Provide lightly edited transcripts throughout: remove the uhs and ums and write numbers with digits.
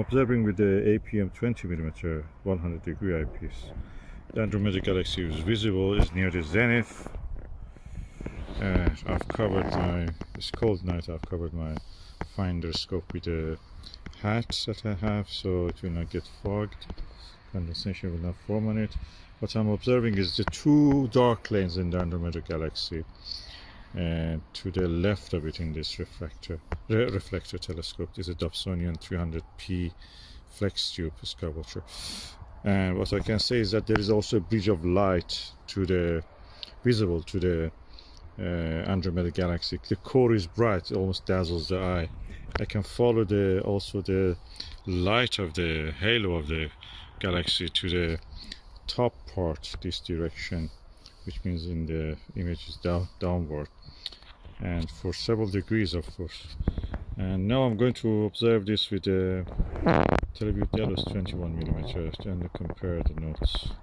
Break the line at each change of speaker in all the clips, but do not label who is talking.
observing with the APM 20mm 100 degree eyepiece. The Andromeda galaxy is visible, is near the zenith. I've covered it's cold night, I've covered my finder scope with the hat that I have, so it will not get fogged, condensation will not form on it. What I'm observing is the two dark lanes in the Andromeda galaxy, and to the left of it in this reflector telescope is a Dobsonian 300p Flextube Skywatcher. And what I can say is that there is also a bridge of light visible to the Andromeda galaxy. The core is bright, it almost dazzles the eye. I can follow also the light of the halo of the galaxy to the top part, this direction, which means in the image is downward, and for several degrees, of course. And now I'm going to observe this with the Televue Ethos 21mm and compare the notes.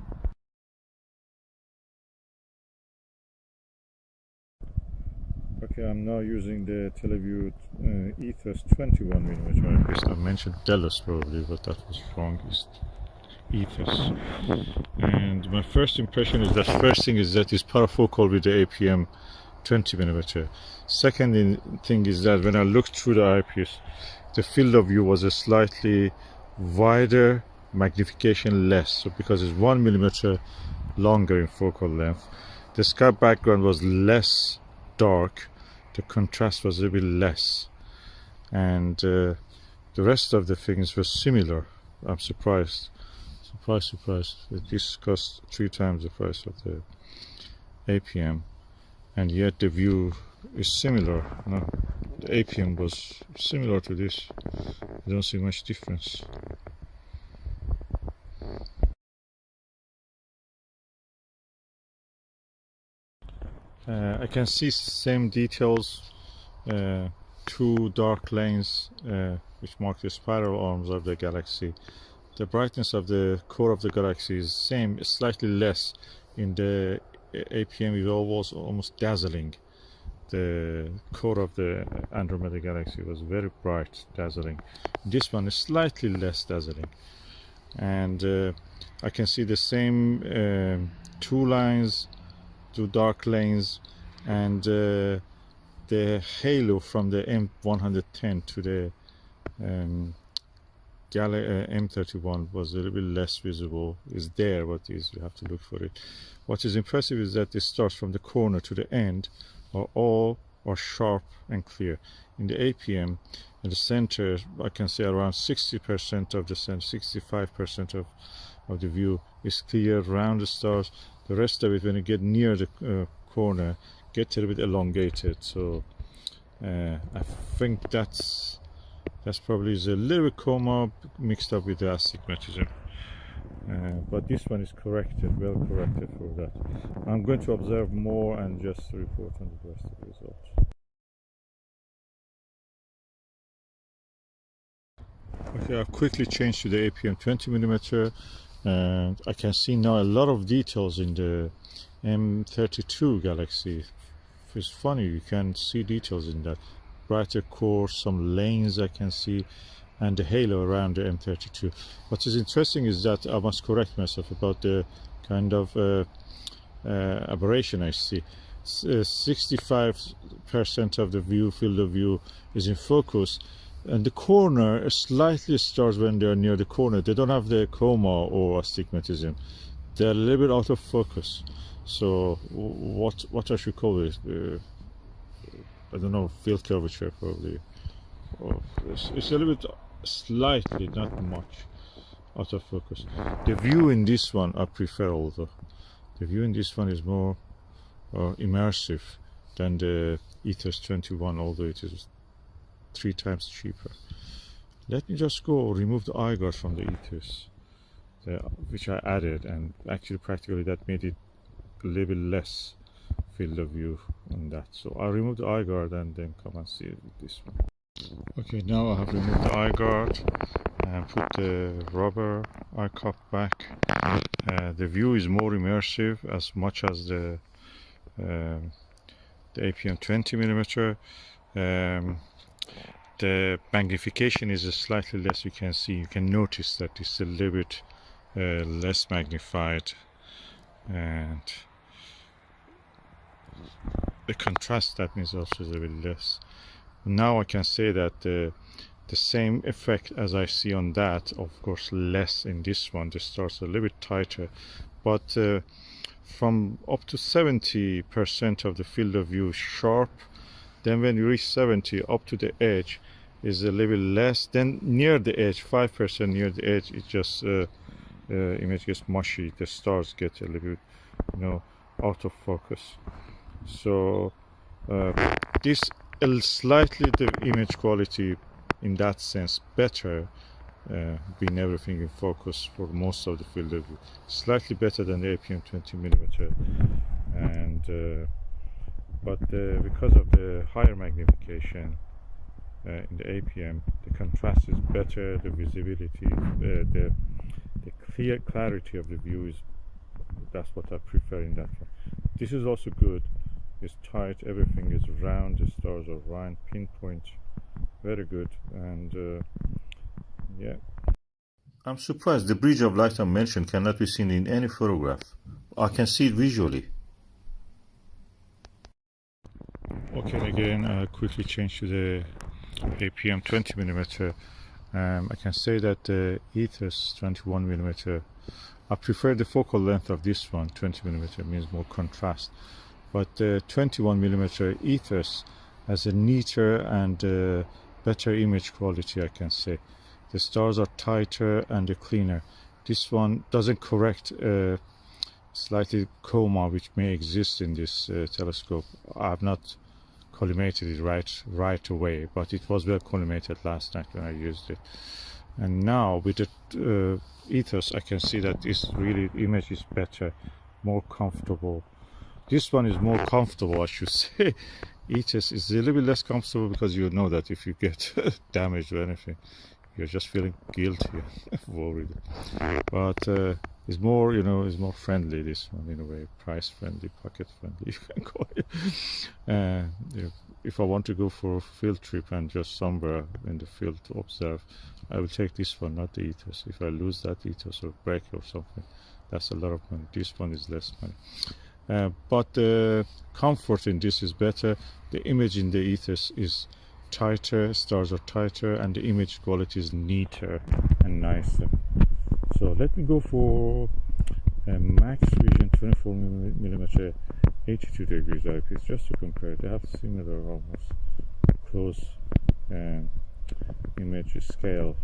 Okay, I'm now using the Televue Ethos 21mm. I mentioned Delos probably, but that was wrong. It's Ethos. And my first impression is that first thing is that it's parafocal with the APM 20mm. Second thing is that when I looked through the eyepiece, the field of view was a slightly wider, magnification less. So because it's 1mm longer in focal length, the sky background was less dark, the contrast was a little bit less, and the rest of the things were similar. I'm surprised. This cost 3 times the price of the APM, and yet the view is similar. No, the APM was similar to this. I don't see much difference. I can see same details, 2 dark lanes which mark the spiral arms of the galaxy. The brightness of the core of the galaxy is same, slightly less. In the APM it was almost dazzling. The core of the Andromeda galaxy was very bright, dazzling. This one is slightly less dazzling. And I can see the same 2 lines, 2 dark lanes, and the halo from the M110 to the M31 was a little bit less visible. Is there, but you have to look for it. What is impressive is that it starts from the corner to the end all are sharp and clear. In the APM, in the center, I can say around 60% of the center, 65% of the view is clear around the stars. The rest of it, when you get near the corner, gets a little bit elongated. So I think that's probably a little bit coma mixed up with the astigmatism. But this one is corrected, well corrected for that. I'm going to observe more and just report on the rest of the results. Okay, I've quickly changed to the APM 20mm, and I can see now a lot of details in the M32 galaxy. It's funny, you can see details in that. Brighter core, some lanes I can see, and the halo around the M32. What is interesting is that I must correct myself about the kind of aberration I see. 65% of the field of view is in focus, and the corner slightly starts when they're near the corner. They don't have the coma or astigmatism. They're a little bit out of focus. So what I should call it? I don't know, field curvature probably. It's a little bit, slightly, not much, out of focus. The view in this one I prefer, although the view in this one is more immersive than the Ethos 21, although it is 3 times cheaper. Let me just go remove the eye guard from the Ethos, which I added, and actually practically that made it a little bit less field of view on that. So I'll remove the eye guard and then come and see it with this one. Okay, now I have removed the eye guard and put the rubber eye cup back. The view is more immersive as much as the APM 20mm. the magnification is slightly less. You can see, you can notice that it's a little bit less magnified, and the contrast, that means, also is a little bit less. Now I can say that the same effect as I see on that, of course less in this one. The stars are a little bit tighter, but from up to 70% of the field of view sharp. Then when you reach 70, up to the edge is a little bit less. Then near the edge, 5% near the edge, it just image gets mushy. The stars get a little bit, out of focus. So this slightly the image quality in that sense better, being everything in focus for most of the field of view, slightly better than the APM 20mm, and but because of the higher magnification in the APM, the contrast is better, the visibility, the clear clarity of the view is, that's what I prefer in that one. This is also good. It's tight, everything is round, the stars are round, pinpoint, very good. And yeah, I'm surprised the bridge of light I mentioned cannot be seen in any photograph. I can see it visually. Okay, again, I quickly change to the APM 20mm. I can say that the Ethos 21mm, I prefer the focal length of this one. 20mm means more contrast, but the 21mm Ethos has a neater and better image quality, I can say. The stars are tighter and cleaner. This one doesn't correct slightly coma which may exist in this telescope. I have not collimated it right away, but it was well collimated last night when I used it. And now with the Ethos, I can see that this really image is better, more comfortable. This one is more comfortable, I should say. Ethos is a little bit less comfortable because you know that if you get damaged or anything, you're just feeling guilty and worried. But it's more, it's more friendly, this one, in a way, price friendly, pocket friendly, you can call it. If I want to go for a field trip and just somewhere in the field to observe, I will take this one, not the Ethos. If I lose that Ethos or break or something, that's a lot of money. This one is less money. But the comfort in this is better. The image in the Ethos is tighter, stars are tighter, and the image quality is neater and nicer. So let me go for Maxvision 24mm 82 degrees eyepiece just to compare. They have similar, almost close image scale.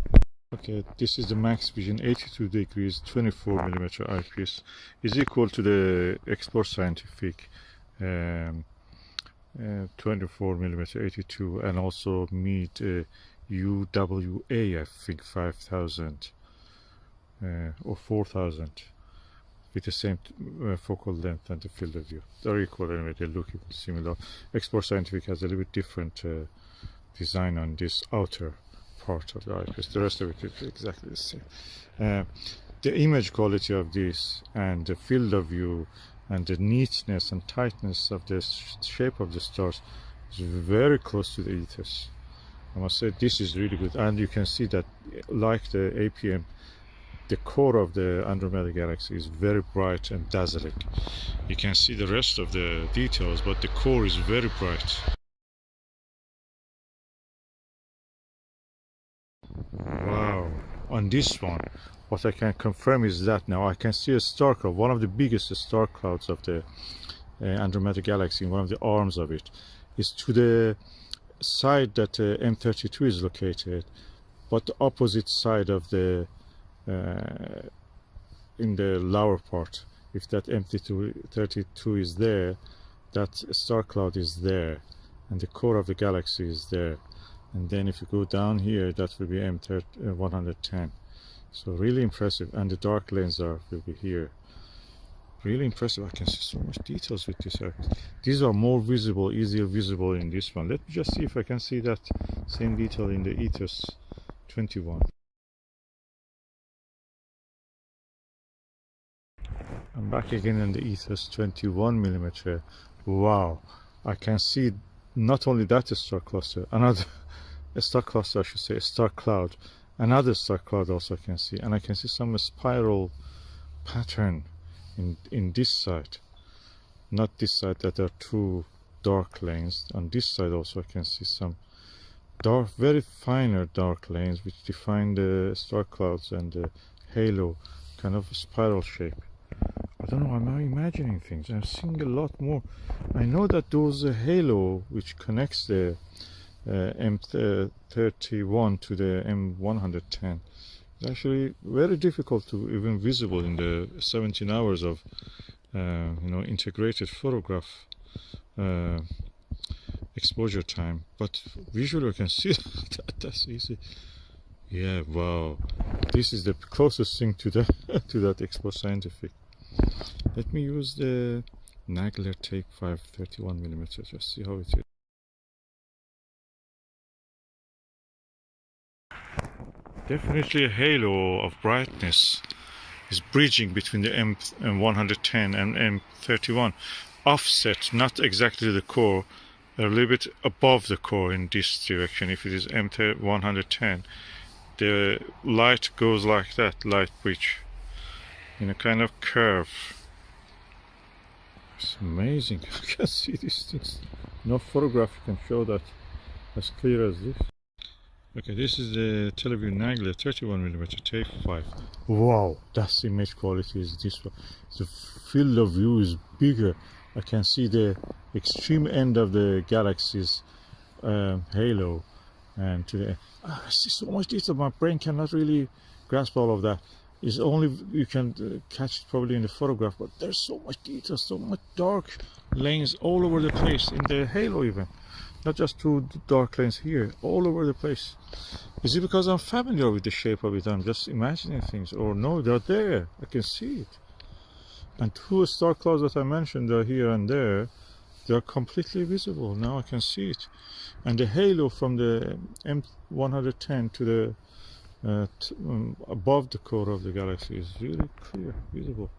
Okay, this is the Maxvision 82 degrees 24mm eyepiece. Is equal to the Export Scientific 24mm 82, and also meet UWA, I think 5000 or 4000, with the same focal length and the field of view. They're equal anyway, they look similar. Export Scientific has a little bit different design on this outer part of the eyepiece. The rest of it is exactly the same. The image quality of this and the field of view and the neatness and tightness of the shape of the stars is very close to the Ethos. I must say this is really good, and you can see that, like the APM, the core of the Andromeda galaxy is very bright and dazzling. You can see the rest of the details, but the core is very bright. Wow, on this one, what I can confirm is that now I can see a star cloud, one of the biggest star clouds of the Andromeda galaxy, one of the arms of it, is to the side that M32 is located, but the opposite side of the in the lower part. If that M32 is there, that star cloud is there, and the core of the galaxy is there. And then if you go down here, that will be M110. So really impressive, and the dark lanes will be here. Really impressive. I can see so much details with this. These are more visible, easier visible in this one. Let me just see if I can see that same detail in the Ethos 21. I'm back again in the Ethos 21mm. Wow, I can see not only that star cluster, another a star cluster, I should say, a star cloud. Another star cloud also I can see, and I can see some spiral pattern in this side, not this side, that are two dark lanes. On this side also I can see some dark, very finer dark lanes which define the star clouds and the halo, kind of a spiral shape. I don't know, I'm imagining things. I'm seeing a lot more. I know that those halo which connects the M31 to the M110 is actually very difficult to even visible in the 17 hours of integrated photograph exposure time, but visually I can see that. That's easy. Yeah, wow, this is the closest thing to that to that Expo Scientific. Let me use the Nagler Take 5 31mm, just see how it is. Definitely a halo of brightness is bridging between the M110 and M31, offset not exactly the core, a little bit above the core in this direction. If it is M110, the light goes like that, light bridge in a kind of curve. It's amazing. I can see these things. No photograph can show that as clear as this. Okay, this is the Televue Nagler 31mm Take 5. Wow, that's image quality is this one. The field of view is bigger. I can see the extreme end of the galaxy's halo, and to the I see so much detail. My brain cannot really grasp all of that. It's only you can catch it probably in the photograph, but there's so much detail, so much dark lanes all over the place in the halo even. Not just two dark lanes here, all over the place. Is it because I'm familiar with the shape of it? I'm just imagining things, or no, they're there. I can see it. And two star clouds that I mentioned are here and there. They are completely visible. Now I can see it. And the halo from the M110 to the above the core of the galaxy is really clear, visible.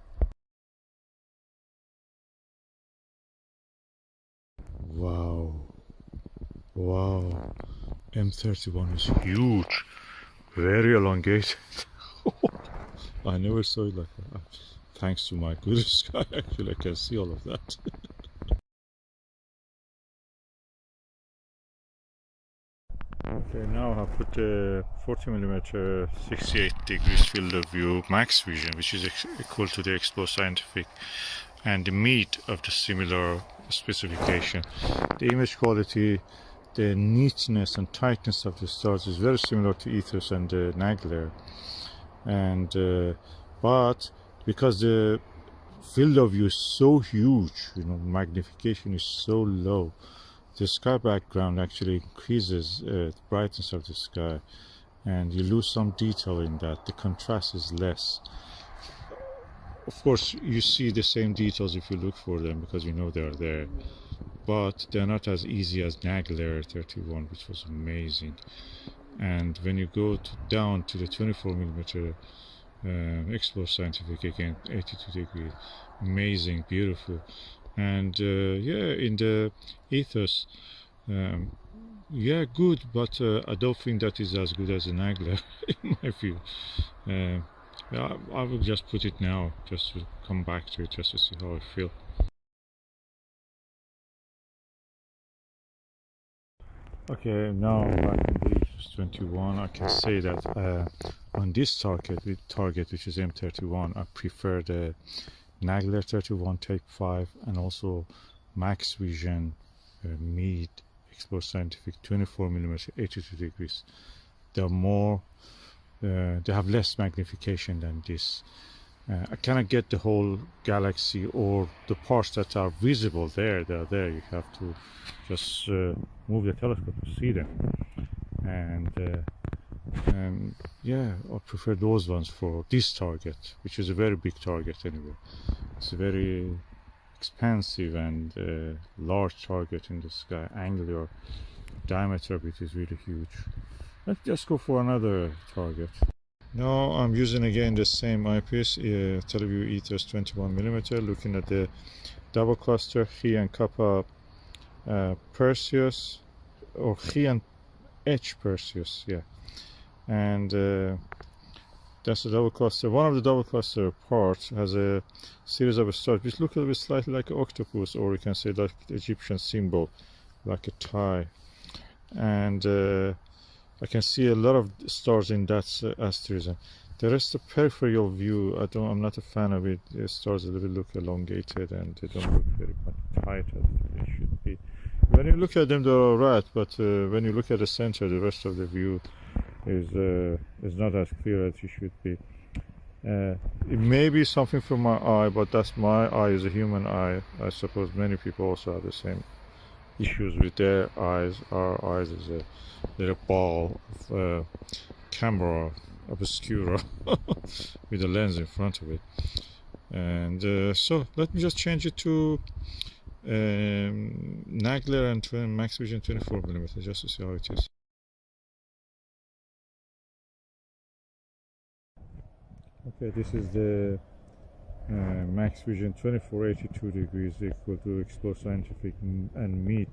Wow. Wow, M31 is huge, very elongated. I never saw it like that. Thanks to my good sky, actually, I can see all of that. Okay, now I have put the 40mm 68 degrees field of view Maxvision, which is equal to the Expo Scientific, and the meat of the similar specification. The image quality, the neatness and tightness of the stars is very similar to Ethos and Nagler, and but because the field of view is so huge, magnification is so low, the sky background actually increases the brightness of the sky, and you lose some detail in that. The contrast is less. Of course, you see the same details if you look for them because you know they are there, but they're not as easy as Nagler 31, which was amazing. And when you go down to the 24mm Explore Scientific, again 82 degrees, amazing, beautiful. And yeah, in the Ethos, yeah, good, but I don't think that is as good as the Nagler in my view. Yeah, I will just put it now, just to come back to it, just to see how I feel. Okay, now back in the Ethos 21, I can say that on this target, which is M31, I prefer the Nagler 31 Take 5 and also Maxvision Mid Explore Scientific 24mm 82 degrees. They're more, they have less magnification than this. I cannot get the whole galaxy or the parts that are visible there. They're there. You have to just move the telescope to see them. And yeah, I prefer those ones for this target, which is a very big target anyway. It's a very expansive and large target in the sky. Angular diameter of it is really huge. Let's just go for another target. Now I'm using again the same eyepiece, Televue Ethos 21mm, looking at the double cluster Chi and Kappa Perseus, or Chi and Perseus, yeah. And that's a double cluster. One of the double cluster parts has a series of stars which look a little bit slightly like an octopus, or you can say like the Egyptian symbol, like a tie. And I can see a lot of stars in that asterism. The rest of peripheral view, I'm not a fan of it. The stars a little bit look elongated and they don't look very much tight as they should be. When you look at them, they're alright, but when you look at the center, the rest of the view is not as clear as it should be. It may be something from my eye, but that's my eye is a human eye. I suppose many people also have the same issues with their eyes. Our eyes is a little ball of camera obscura with a lens in front of it. And so let me just change it to Nagler and Maxvision 24mm just to see how it is. Okay, this is the Maxvision 2482 degrees equal to Explore Scientific and Meet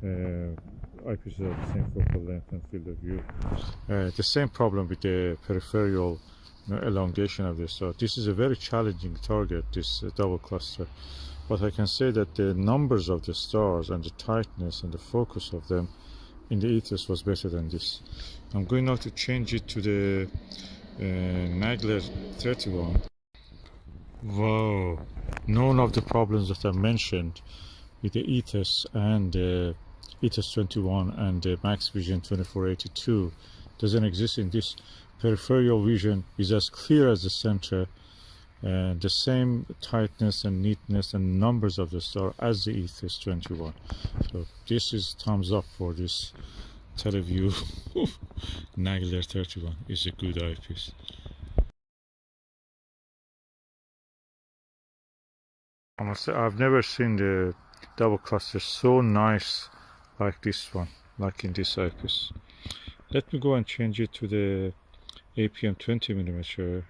eyepieces of the same focal length and field of view. The same problem with the peripheral elongation of this. So this is a very challenging target, this double cluster. But I can say that the numbers of the stars and the tightness and the focus of them in the Ethos was better than this. I'm going now to change it to the Nagler 31. Wow, none of the problems that I mentioned with the Ethos and the Ethos 21 and the Maxvision 2482 doesn't exist in this. Peripheral vision is as clear as the center, and the same tightness and neatness and numbers of the star as the Ethos 21. So this is thumbs up for this Televue Nagler 31. Is a good eyepiece. I must say I've never seen the double cluster so nice like this one, like in this eyepiece. Let me go and change it to the APM 20mm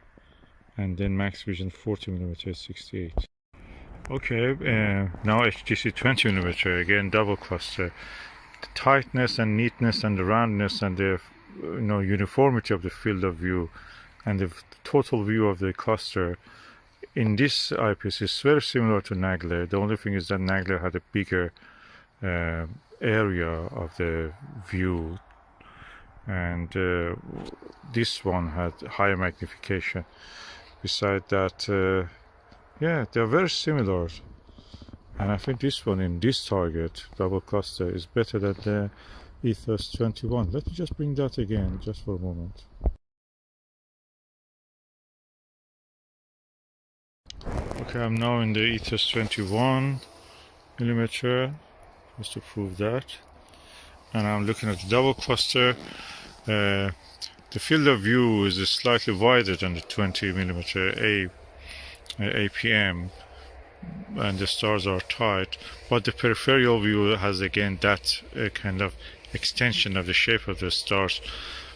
and then Maxvision 40mm 68. Okay, now HDC 20mm, again double cluster. The tightness and neatness and the roundness and the uniformity of the field of view and the total view of the cluster in this eyepiece is very similar to Nagler. The only thing is that Nagler had a bigger area of the view, and this one had higher magnification. Besides that, yeah, they are very similar, and I think this one in this target double cluster is better than the Ethos 21. Let me just bring that again just for a moment. Okay, I'm now in the Ethos 21mm just to prove that, and I'm looking at the double cluster. The field of view is slightly wider than the 20mm APM, and the stars are tight, but the peripheral view has again that kind of extension of the shape of the stars.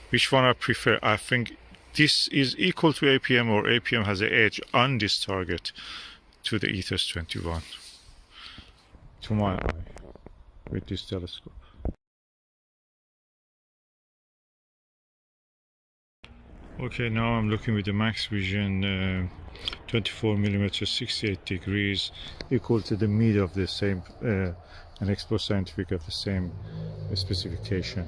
Which one I prefer? I think this is equal to APM, or APM has an edge on this target to the Ethos 21 to my eye with this telescope. Okay, now I'm looking with the Maxvision 24mm 68 degrees equal to the mid of the same and Explore Scientific of the same specification.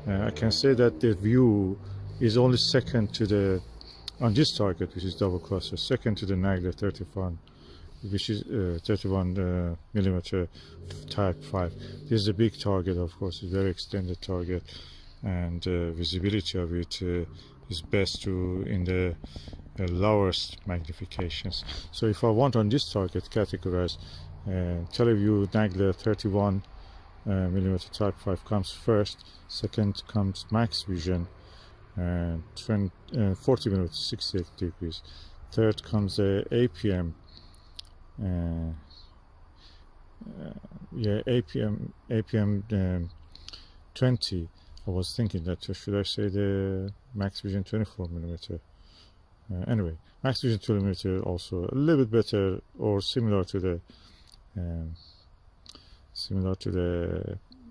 I can say that the view is only second to the, on this target, which is double cluster, second to the Nagler 31, which is 31mm type 5. This is a big target, of course, it's a very extended target, and visibility of it is best to in the lowest magnifications. So if I want on this target categorize, Televue Nagler 31mm type 5 comes first, second comes Maxvision 40mm 68 degrees, third comes APM APM 20. I was thinking that should I say the Maxvision 24mm. Anyway, Maxvision 20mm also a little bit better or similar to the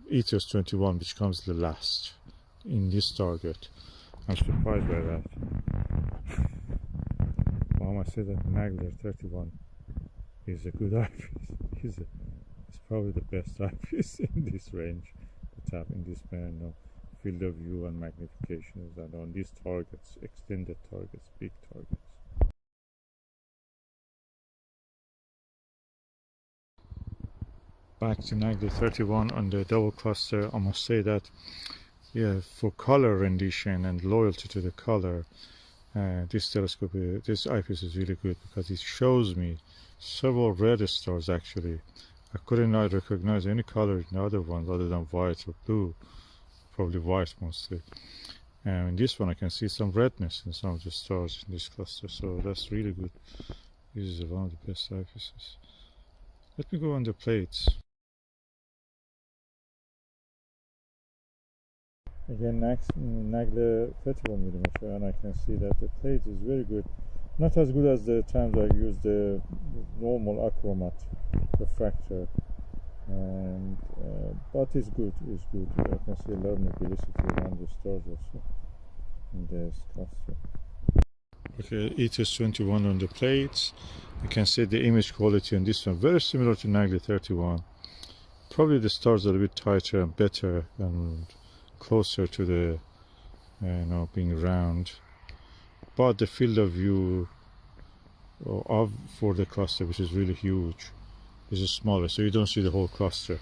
Ethos 21, which comes the last. in this target. I'm surprised by that. Mom, I said that Nagler 31 is a good eyepiece. It's probably the best eyepiece in this range. The tap in this band, no field of view and magnification, and on these targets, extended targets, big targets. Back to Nagler 31 on the double cluster. I must say that, yeah, for color rendition and loyalty to the color, this telescope, this eyepiece is really good because it shows me several red stars. Actually, I couldn't recognize any color in the other ones other than white or blue, probably white mostly. And in this one I can see some redness in some of the stars in this cluster, so that's really good. This is one of the best eyepieces. Let me go on the plates. Again, Nagler 31mm, and I can see that the plate is very good. Not as good as the times I used the normal achromat refractor, and but it's good. It's good. I can see a lot of mobility around the stars also in this cluster. Okay, Ethos 21 on the plates. You can see the image quality on this one very similar to Nagler 31. Probably the stars are a bit tighter and better and closer to the being round, but the field of view for the cluster, which is really huge, is smaller, so you don't see the whole cluster,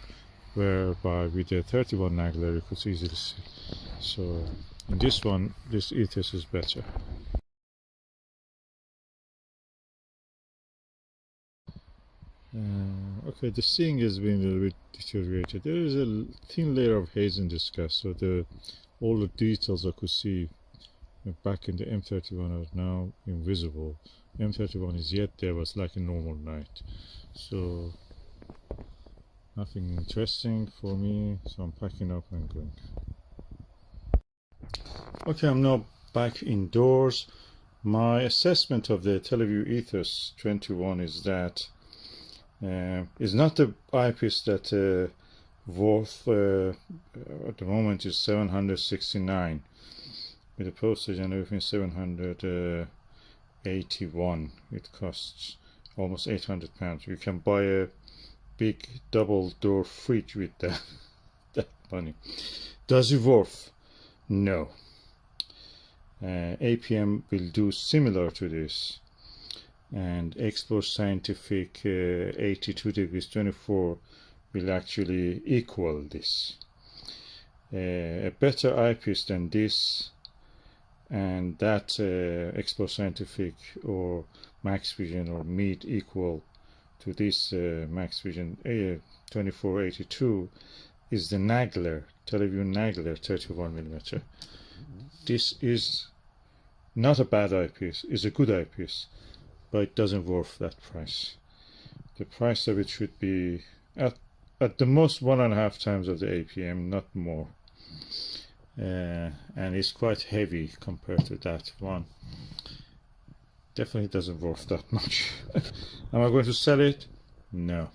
whereby with the 31 Nagler you could easily see. So in this one, this Ethos is better. Okay, the seeing has been a little bit deteriorated. There is a thin layer of haze in the sky, so all the details I could see back in the M31 are now invisible. M31 is yet there, but it's like a normal night. So nothing interesting for me, so I'm packing up and going. Okay, I'm now back indoors. My assessment of the Televue Ethos 21 is that it's not the eyepiece that worth at the moment is 769 with the postage and everything. 781. It costs almost £800. You can buy a big double door fridge with that money. Does it worth? No. APM will do similar to this, and Explore Scientific 82 degrees 24 will actually equal this. A better eyepiece than this and that Explore Scientific or Maxvision or Meet equal to this Maxvision 2482 is the Nagler, Televue Nagler 31mm. This is not a bad eyepiece, it's a good eyepiece, but it doesn't worth that price. The price of it should be at the most 1.5 times of the APM, not more. And it's quite heavy compared to that one. Definitely doesn't worth that much. Am I going to sell it? No.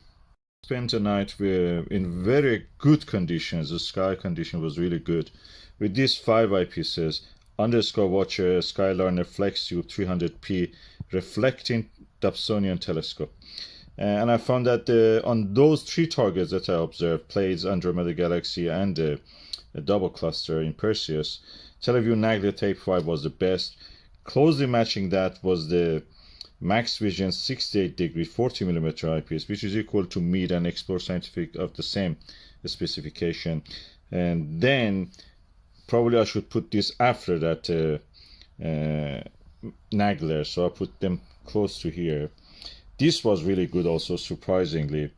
Spent the night in very good conditions. The sky condition was really good. With these 5 eyepieces under Skywatcher, Skyliner, Flextube 300p reflecting Dobsonian telescope. And I found that on those 3 targets that I observed, Pleiades, Andromeda galaxy, and a double cluster in Perseus, Televue Nagler Tape 5 was the best. Closely matching that was the Maxvision 68 degree 40mm eyepiece, which is equal to Meet and Explore Scientific of the same specification. And then probably I should put this after that Nagler, so I put them close to here. This was really good also, surprisingly.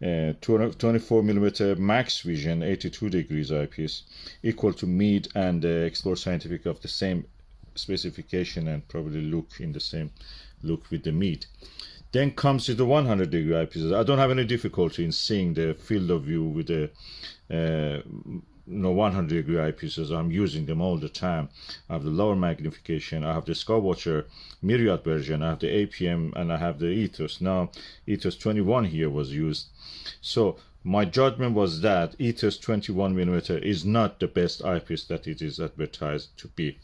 24mm Maxvision 82 degrees eyepiece, equal to Meet and Explore Scientific of the same specification, and probably look in the same look with the Meet. Then comes to the 100 degree eyepieces. I don't have any difficulty in seeing the field of view with the 100-degree eyepieces. I'm using them all the time. I have the lower magnification. I have the Skywatcher Myriad version. I have the APM, and I have the Ethos. Now Ethos 21 here was used. So my judgment was that Ethos 21mm is not the best eyepiece that it is advertised to be.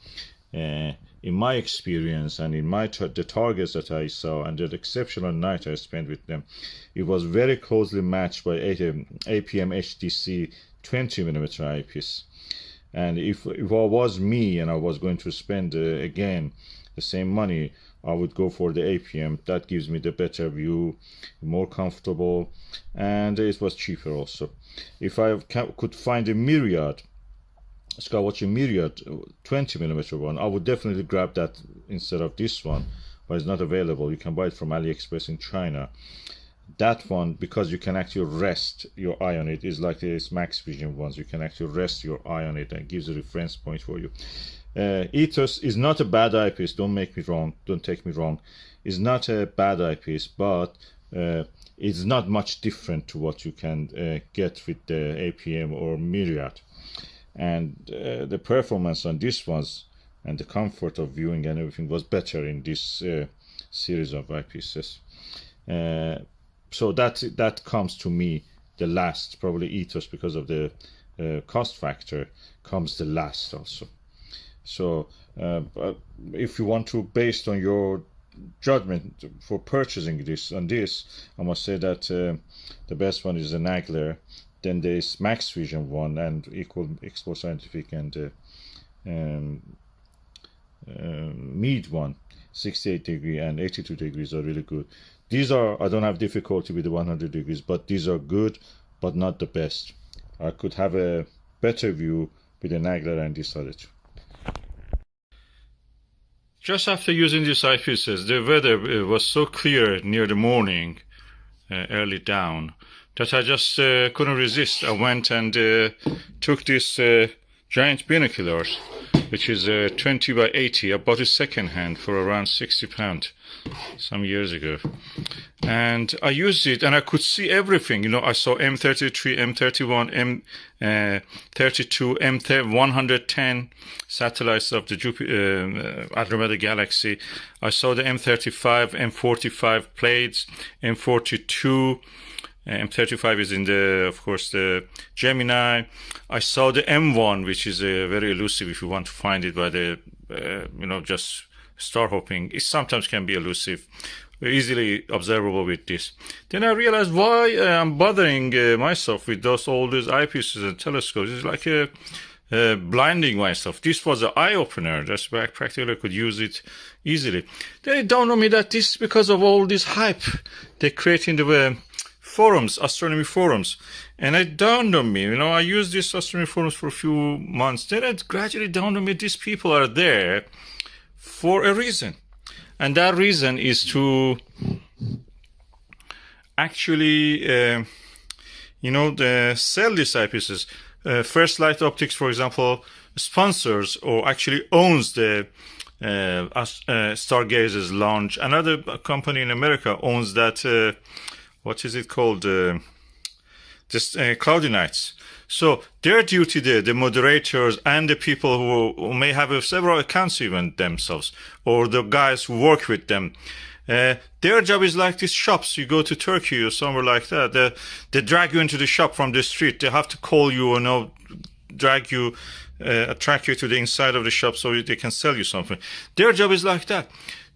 In my experience and in the targets that I saw and the exceptional night I spent with them, it was very closely matched by APM HDC 20mm eyepiece. And if I was me and I was going to spend again the same money, I would go for the APM. That gives me the better view, more comfortable, and it was cheaper also. If I could find a Myriad, Skywatcher Myriad 20mm one, I would definitely grab that instead of this one, but it's not available. You can buy it from AliExpress in China. That one, because you can actually rest your eye on it, is like this Maxvision ones. You can actually rest your eye on it and gives a reference point for you. Ethos is not a bad eyepiece. Don't take me wrong. It's not a bad eyepiece, but it's not much different to what you can get with the APM or Myriad. And the performance on this ones and the comfort of viewing and everything was better in this series of eyepieces. So that comes to me the last. Probably Ethos, because of the cost factor, comes the last also. So if you want to, based on your judgment for purchasing this, I must say that the best one is the Nagler. Then there is Maxvision one, and Equal Scientific, and Mead one. 68 degree and 82 degrees are really good. These are, I don't have difficulty with the 100 degrees, but these are good, but not the best. I could have a better view with the Nagler and this other two. Just after using these eyepieces, the weather was so clear near the morning, early down, that I just couldn't resist. I went and took these giant binoculars, which is 20 by 80. I bought it second hand for around £60 some years ago. And I used it and I could see everything. You know, I saw M33, M31, M32, M110 satellites of the Andromeda galaxy. I saw the M35, M45 Pleiades, M42. M35 is in of course, the Gemini. I saw the M1, which is very elusive if you want to find it by the, just star hopping. It sometimes can be elusive, easily observable with this. Then I realized why I'm bothering myself with all these eyepieces and telescopes. It's like blinding myself. This was an eye opener. That's why practically I could use it easily. Then it dawned on me that this is because of all this hype they create in the forums, astronomy forums. And it dawned on me, I used these astronomy forums for a few months. Then it gradually dawned on me, these people are there for a reason. And that reason is to actually, sell these eyepieces. First Light Optics, for example, sponsors or actually owns the Stargazer's launch. Another company in America owns that, what is it called? Cloudy Nights. So their duty there, the moderators and the people who may have several accounts even themselves, or the guys who work with them, their job is like these shops. You go to Turkey or somewhere like that, they drag you into the shop from the street. They have to call you, drag you, attract you to the inside of the shop so they can sell you something. Their job is like that.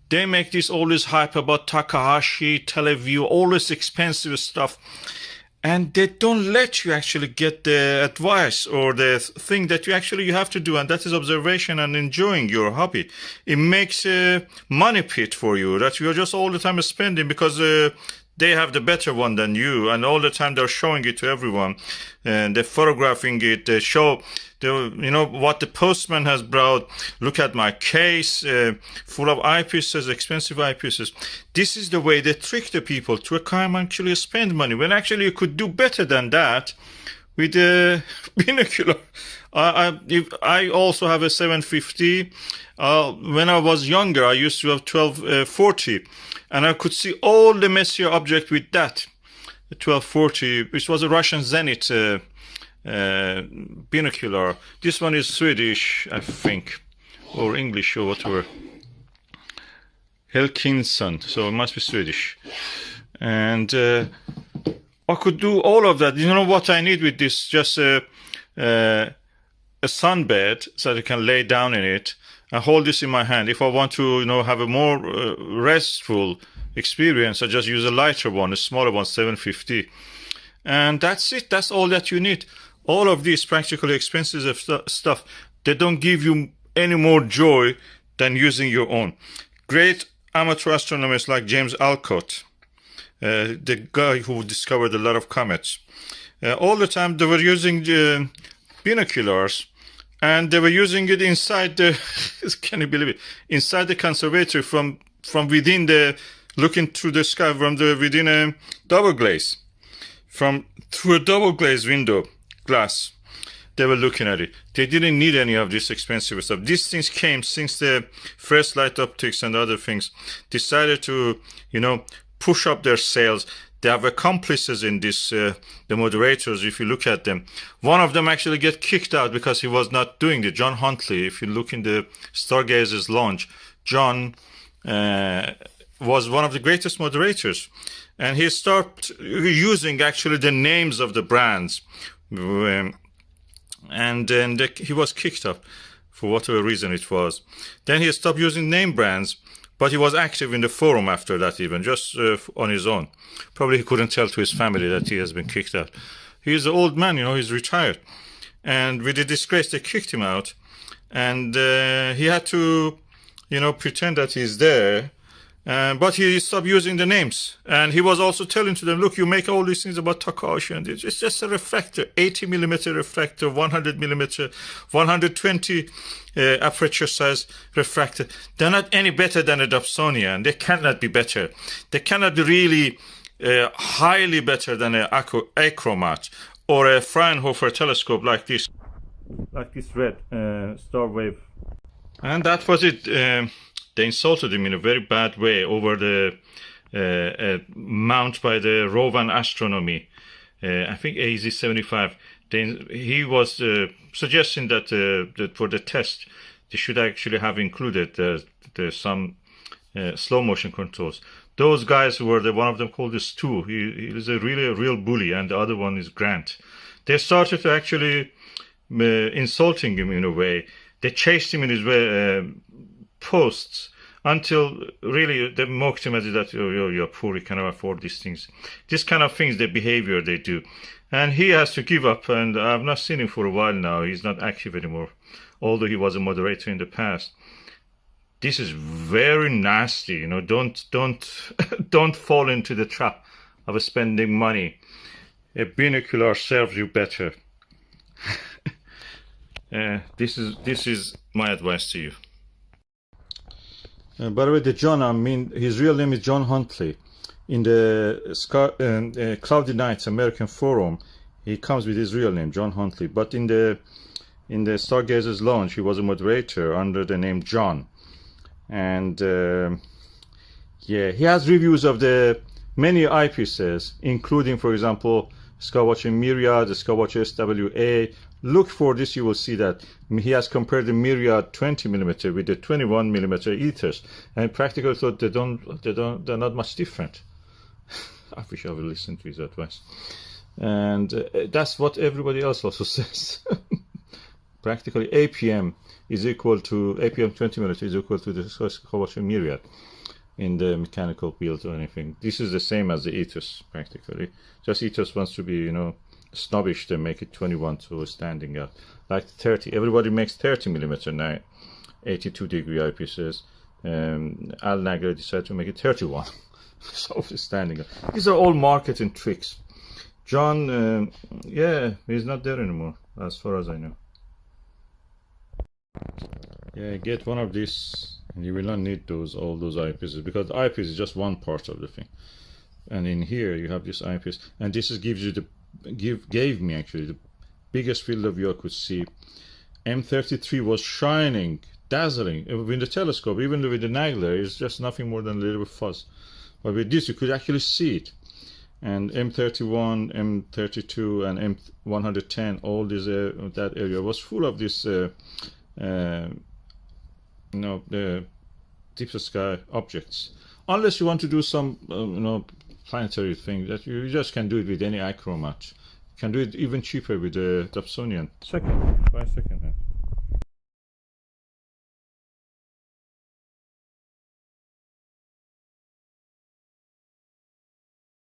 They make all this hype about Takahashi, Televue, all this expensive stuff. And they don't let you actually get the advice or the thing that you have to do. And that is observation and enjoying your hobby. It makes a money pit for you that you're just all the time spending because they have the better one than you. And all the time they're showing it to everyone. And they're photographing it. They show what the postman has brought. Look at my case, full of eyepieces, expensive eyepieces. This is the way they trick the people to come actually spend money, when actually you could do better than that with a binocular. I also have a 750. When I was younger, I used to have 1240, and I could see all the Messier object with that. The 1240, which was a Russian Zenit binocular. This one is Swedish, I think, or English or whatever. Helkinson, so it must be Swedish. And I could do all of that. You know what I need with this? Just a sunbed so that I can lay down in it. I hold this in my hand. If I want to, you know, have a more restful experience, I just use a lighter one, a smaller one, 750. And that's it. That's all that you need. All of these practically expensive stuff, they don't give you any more joy than using your own. Great amateur astronomers like James Alcott, the guy who discovered a lot of comets, all the time they were using binoculars, and they were using it inside the can you believe it, inside the conservatory, from within the, looking through the sky from the within a double glaze, through a double glaze window glass. They were looking at it. They didn't need any of this expensive stuff. These things came since the first light optics and other things decided to, you know, push up their sales. They have accomplices in this, the moderators, if you look at them. One of them actually get kicked out because he was not doing it. John Huntley, if you look in the Stargazer's launch, John was one of the greatest moderators. And he started using actually the names of the brands. And then he was kicked up for whatever reason it was. Then he stopped using name brands, but he was active in the forum after that, even just on his own. Probably he couldn't tell to his family that he has been kicked out. He's an old man, you know, he's retired. And with the disgrace, they kicked him out. And he had to, you know, pretend that he's there. But he stopped using the names. And he was also telling to them, look, you make all these things about Takahashi, and it's just a refractor, 80mm refractor, 100mm, 120 aperture size refractor. They're not any better than a Dobsonian. They cannot be better. They cannot be really highly better than a achromat or a Fraunhofer telescope like this red star wave. And that was it. They insulted him in a very bad way over the mount by the Rowan Astronomy, I think AZ-75. Then he was suggesting that, that for the test they should actually have included some slow motion controls. Those guys were one of them called the Stu. He is a real bully, and the other one is Grant. They started to actually insulting him in a way. They chased him in his posts until really they mocked him as that, oh, you're poor, you cannot afford these things. This kind of things, the behavior they do. And he has to give up, and I've not seen him for a while now. He's not active anymore, although he was a moderator in the past. This is very nasty, you know. Don't fall into the trap of spending money. A binocular serves you better. This is my advice to you. By the way, the John, I mean, his real name is John Huntley. In the Cloudy Nights American Forum, he comes with his real name, John Huntley. But in the Stargazer's launch, he was a moderator under the name John. And yeah, he has reviews of the many eyepieces, including, for example, Skywatcher Myriad, the Skywatcher SWA. Look for this, you will see that he has compared the Myriad 20mm with the 21mm Ethos, and practically thought they're not much different. I wish I would listen to his advice. And that's what everybody else also says. Practically APM is equal to APM 20mm is equal to the Skywatcher Myriad in the mechanical build or anything. This is the same as the Ethos practically. Just Ethos wants to be, you know, snobbish. They make it 21 to standing out, like 30. Everybody makes 30mm now, 82 degree eyepieces. Al Nagler decided to make it 31. So standing out. These are all marketing tricks. John, yeah, he's not there anymore as far as I know. Yeah, get one of these and you will not need all those eyepieces, because the eyepiece is just one part of the thing. And in here you have this eyepiece, and this gives you gave me actually the biggest field of view I could see. M33 was shining, dazzling. With the telescope, even with the Nagler, it's just nothing more than a little bit fuzz. But with this, you could actually see it. And M31, M32, and M110, all these that area was full of this, the deep sky objects. Unless you want to do some, planetary thing that you just can do it with any iChromat. You can do it even cheaper with the Dobsonian. Second, 5 seconds.